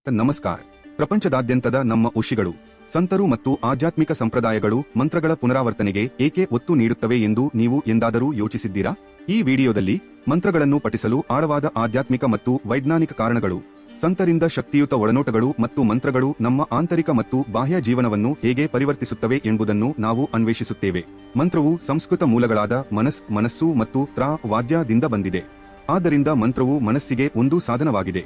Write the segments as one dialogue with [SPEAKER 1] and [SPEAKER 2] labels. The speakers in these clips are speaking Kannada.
[SPEAKER 1] ನಮಸ್ಕಾರ. ಪ್ರಪಂಚದಾದ್ಯಂತದ ನಮ್ಮ ಋಷಿಗಳು, ಸಂತರು ಮತ್ತು ಆಧ್ಯಾತ್ಮಿಕ ಸಂಪ್ರದಾಯಗಳು ಮಂತ್ರಗಳ ಪುನರಾವರ್ತನೆಗೆ ಏಕೆ ಒತ್ತು ನೀಡುತ್ತವೆ ಎಂದು ನೀವು ಎಂದಾದರೂ ಯೋಚಿಸಿದ್ದೀರಾ? ಈ ವಿಡಿಯೋದಲ್ಲಿ ಮಂತ್ರಗಳನ್ನು ಪಠಿಸಲು ಆಳವಾದ ಆಧ್ಯಾತ್ಮಿಕ ಮತ್ತು ವೈಜ್ಞಾನಿಕ ಕಾರಣಗಳು, ಸಂತರಿಂದ ಶಕ್ತಿಯುತ ಒಳನೋಟಗಳು ಮತ್ತು ಮಂತ್ರಗಳು ನಮ್ಮ ಆಂತರಿಕ ಮತ್ತು ಬಾಹ್ಯ ಜೀವನವನ್ನು ಹೇಗೆ ಪರಿವರ್ತಿಸುತ್ತವೆ ಎಂಬುದನ್ನು ನಾವು ಅನ್ವೇಷಿಸುತ್ತೇವೆ. ಮಂತ್ರವು ಸಂಸ್ಕೃತ ಮೂಲಗಳಾದ ಮನಸ್ಸು ಮತ್ತು ವಾದ್ಯದಿಂದ ಬಂದಿದೆ. ಆದ್ದರಿಂದ ಮಂತ್ರವು ಮನಸ್ಸಿಗೆ ಒಂದು ಸಾಧನವಾಗಿದೆ.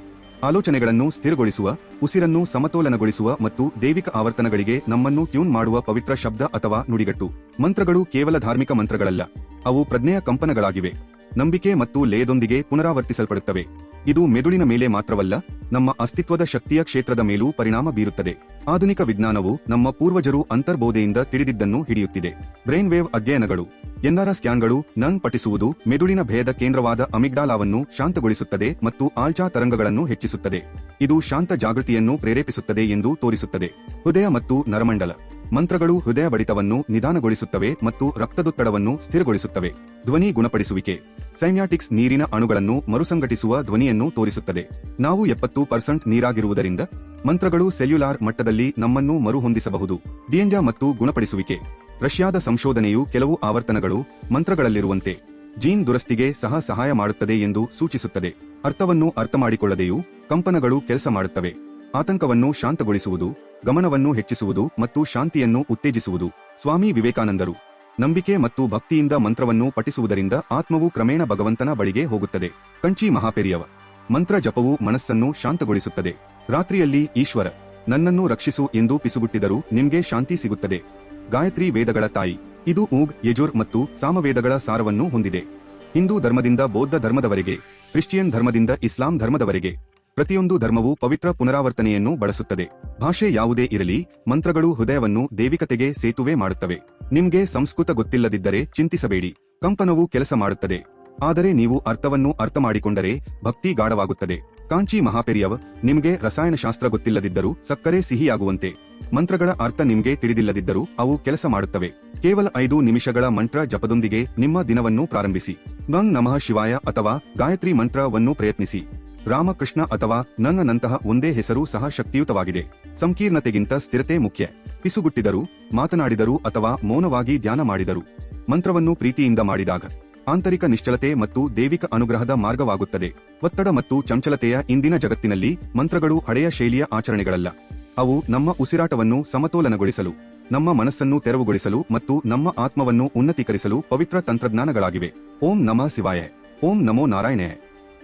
[SPEAKER 1] ಆಲೋಚನೆಗಳನ್ನು ಸ್ಥಿರಗೊಳಿಸುವ, ಉಸಿರನ್ನು ಸಮತೋಲನಗೊಳಿಸುವ ಮತ್ತು ದೈವಿಕ ಆವರ್ತನಗಳಿಗೆ ನಮ್ಮನ್ನು ಟ್ಯೂನ್ ಮಾಡುವ ಪವಿತ್ರ ಶಬ್ದ ಅಥವಾ ನುಡಿಗಟ್ಟು. ಮಂತ್ರಗಳು ಕೇವಲ ಧಾರ್ಮಿಕ ಮಂತ್ರಗಳಲ್ಲ, ಅವು ಪ್ರಜ್ಞೆಯ ಕಂಪನಗಳಾಗಿವೆ, ನಂಬಿಕೆ ಮತ್ತು ಲಯದೊಂದಿಗೆ ಪುನರಾವರ್ತಿಸಲ್ಪಡುತ್ತವೆ. ಇದು ಮೆದುಳಿನ ಮೇಲೆ ಮಾತ್ರವಲ್ಲ, ನಮ್ಮ ಅಸ್ತಿತ್ವದ ಶಕ್ತಿಯ ಕ್ಷೇತ್ರದ ಮೇಲೂ ಪರಿಣಾಮ ಬೀರುತ್ತದೆ. ಆಧುನಿಕ ವಿಜ್ಞಾನವು ನಮ್ಮ ಪೂರ್ವಜರು ಅಂತರ್ಬೋಧೆಯಿಂದ ತಿಳಿದಿದ್ದನ್ನು ಹಿಡಿಯುತ್ತಿದೆ. ಬ್ರೈನ್ ವೇವ್ ಅಧ್ಯಯನಗಳು, ಎನ್ಆರ್ ಸ್ಕ್ಯಾನ್ಗಳು ಪಠಿಸುವುದು ಮೆದುಳಿನ ಭಯದ ಕೇಂದ್ರವಾದ ಅಮಿಗ್ಡಾಲಾವನ್ನು ಶಾಂತಗೊಳಿಸುತ್ತದೆ ಮತ್ತು ಆಲ್ಫಾ ತರಂಗಗಳನ್ನು ಹೆಚ್ಚಿಸುತ್ತದೆ. ಇದು ಶಾಂತ ಜಾಗೃತಿಯನ್ನು ಪ್ರೇರೇಪಿಸುತ್ತದೆ ಎಂದು ತೋರಿಸುತ್ತದೆ. ಹೃದಯ ಮತ್ತು ನರಮಂಡಲ, ಮಂತ್ರಗಳು ಹೃದಯ ಬಡಿತವನ್ನು ನಿಧಾನಗೊಳಿಸುತ್ತವೆ ಮತ್ತು ರಕ್ತದೊತ್ತಡವನ್ನು ಸ್ಥಿರಗೊಳಿಸುತ್ತವೆ. ಧ್ವನಿ ಗುಣಪಡಿಸುವಿಕೆ, ಸೈಮ್ಯಾಟಿಕ್ಸ್ ನೀರಿನ ಅಣುಗಳನ್ನು ಮರುಸಂಘಟಿಸುವ ಧ್ವನಿಯನ್ನು ತೋರಿಸುತ್ತದೆ. ನಾವು 70% ನೀರಾಗಿರುವುದರಿಂದ ಮಂತ್ರಗಳು ಸೆಲ್ಯುಲಾರ್ ಮಟ್ಟದಲ್ಲಿ ನಮ್ಮನ್ನು ಮರುಹೊಂದಿಸಬಹುದು. ಡಿಎನ್ಎ ಮತ್ತು ಗುಣಪಡಿಸುವಿಕೆ, ರಷ್ಯಾದ ಸಂಶೋಧನೆಯು ಕೆಲವು ಆವರ್ತನಗಳು ಮಂತ್ರಗಳಲ್ಲಿರುವಂತೆ ಜೀನ್ ದುರಸ್ತಿಗೆ ಸಹಾಯ ಮಾಡುತ್ತದೆ ಎಂದು ಸೂಚಿಸುತ್ತದೆ. ಅರ್ಥವನ್ನು ಅರ್ಥಮಾಡಿಕೊಳ್ಳದೆಯೂ ಕಂಪನಗಳು ಕೆಲಸ ಮಾಡುತ್ತವೆ. ಆತಂಕವನ್ನು ಶಾಂತಗೊಳಿಸುವುದು, ಗಮನವನ್ನು ಹೆಚ್ಚಿಸುವುದು ಮತ್ತು ಶಾಂತಿಯನ್ನು ಉತ್ತೇಜಿಸುವುದು. ಸ್ವಾಮಿ ವಿವೇಕಾನಂದರು, ನಂಬಿಕೆ ಮತ್ತು ಭಕ್ತಿಯಿಂದ ಮಂತ್ರವನ್ನು ಪಠಿಸುವುದರಿಂದ ಆತ್ಮವು ಕ್ರಮೇಣ ಭಗವಂತನ ಬಳಿಗೆ ಹೋಗುತ್ತದೆ. ಕಂಚಿ ಮಹಾಪೆರಿಯವ, ಮಂತ್ರ ಜಪವು ಮನಸ್ಸನ್ನು ಶಾಂತಗೊಳಿಸುತ್ತದೆ. ರಾತ್ರಿಯಲ್ಲಿ ಈಶ್ವರ ನನ್ನನ್ನು ರಕ್ಷಿಸು ಎಂದು ಪಿಸುಗುಟ್ಟಿದರೂ ನಿಮ್ಗೆ ಶಾಂತಿ ಸಿಗುತ್ತದೆ. ಗಾಯತ್ರಿ ವೇದಗಳ ತಾಯಿ, ಇದು ಯಜುರ್ ಮತ್ತು ಸಾಮವೇದಗಳ ಸಾರವನ್ನು ಹೊಂದಿದೆ. ಹಿಂದೂ ಧರ್ಮದಿಂದ ಬೌದ್ಧ ಧರ್ಮದವರೆಗೆ, ಕ್ರಿಶ್ಚಿಯನ್ ಧರ್ಮದಿಂದ ಇಸ್ಲಾಂ ಧರ್ಮದವರೆಗೆ ಪ್ರತಿಯೊಂದು ಧರ್ಮವು ಪವಿತ್ರ ಪುನರಾವರ್ತನೆಯನ್ನು ಬಳಸುತ್ತದೆ. ಭಾಷೆ ಯಾವುದೇ ಇರಲಿ, ಮಂತ್ರಗಳು ಹೃದಯವನ್ನು ದೈವಿಕತೆಗೆ ಸೇತುವೆ ಮಾಡುತ್ತವೆ. ನಿಮ್ಗೆ ಸಂಸ್ಕೃತ ಗೊತ್ತಿಲ್ಲದಿದ್ದರೆ ಚಿಂತಿಸಬೇಡಿ, ಕಂಪನವು ಕೆಲಸ ಮಾಡುತ್ತದೆ. ಆದರೆ ನೀವು ಅರ್ಥವನ್ನು ಅರ್ಥಮಾಡಿಕೊಂಡರೆ ಭಕ್ತಿ ಗಾಢವಾಗುತ್ತದೆ. ಕಾಂಚಿ ಮಹಾಪೆರಿಯವ, ನಿಮ್ಗೆ ರಸಾಯನಶಾಸ್ತ್ರ ಗೊತ್ತಿಲ್ಲದಿದ್ದರೂ ಸಕ್ಕರೆ ಸಿಹಿಯಾಗುವಂತೆ ಮಂತ್ರಗಳ ಅರ್ಥ ನಿಮ್ಗೆ ತಿಳಿದಿಲ್ಲದಿದ್ದರೂ ಅವು ಕೆಲಸ ಮಾಡುತ್ತವೆ. ಕೇವಲ 5 ನಿಮಿಷಗಳ ಮಂತ್ರ ಜಪದೊಂದಿಗೆ ನಿಮ್ಮ ದಿನವನ್ನು ಪ್ರಾರಂಭಿಸಿ. ಗಂಗ್ ನಮಃ ಶಿವಾಯ ಅಥವಾ ಗಾಯತ್ರಿ ಮಂತ್ರವನ್ನು ಪ್ರಯತ್ನಿಸಿ. ರಾಮಕೃಷ್ಣ ಅಥವಾ ನಂತಹ ಒಂದೇ ಹೆಸರು ಸಹ ಶಕ್ತಿಯುತವಾಗಿದೆ. ಸಂಕೀರ್ಣತೆಗಿಂತ ಸ್ಥಿರತೆ ಮುಖ್ಯ. ಪಿಸುಗುಟ್ಟಿದರೂ, ಮಾತನಾಡಿದರೂ ಅಥವಾ ಮೌನವಾಗಿ ಧ್ಯಾನ ಮಾಡಿದರೂ ಮಂತ್ರವನ್ನು ಪ್ರೀತಿಯಿಂದ ಮಾಡಿದಾಗ ಆಂತರಿಕ ನಿಶ್ಚಲತೆ ಮತ್ತು ದೈವಿಕ ಅನುಗ್ರಹದ ಮಾರ್ಗವಾಗುತ್ತದೆ. ಒತ್ತಡ ಮತ್ತು ಚಂಚಲತೆಯ ಇಂದಿನ ಜಗತ್ತಿನಲ್ಲಿ ಮಂತ್ರಗಳು ಹಳೆಯ ಶೈಲಿಯ ಆಚರಣೆಗಳಲ್ಲ. ಅವು ನಮ್ಮ ಉಸಿರಾಟವನ್ನು ಸಮತೋಲನಗೊಳಿಸಲು, ನಮ್ಮ ಮನಸ್ಸನ್ನು ತೆರವುಗೊಳಿಸಲು ಮತ್ತು ನಮ್ಮ ಆತ್ಮವನ್ನು ಉನ್ನತೀಕರಿಸಲು ಪವಿತ್ರ ತಂತ್ರಜ್ಞಾನಗಳಾಗಿವೆ. ಓಂ ನಮಃ ಶಿವಾಯ. ಓಂ ನಮೋ ನಾರಾಯಣಾಯ.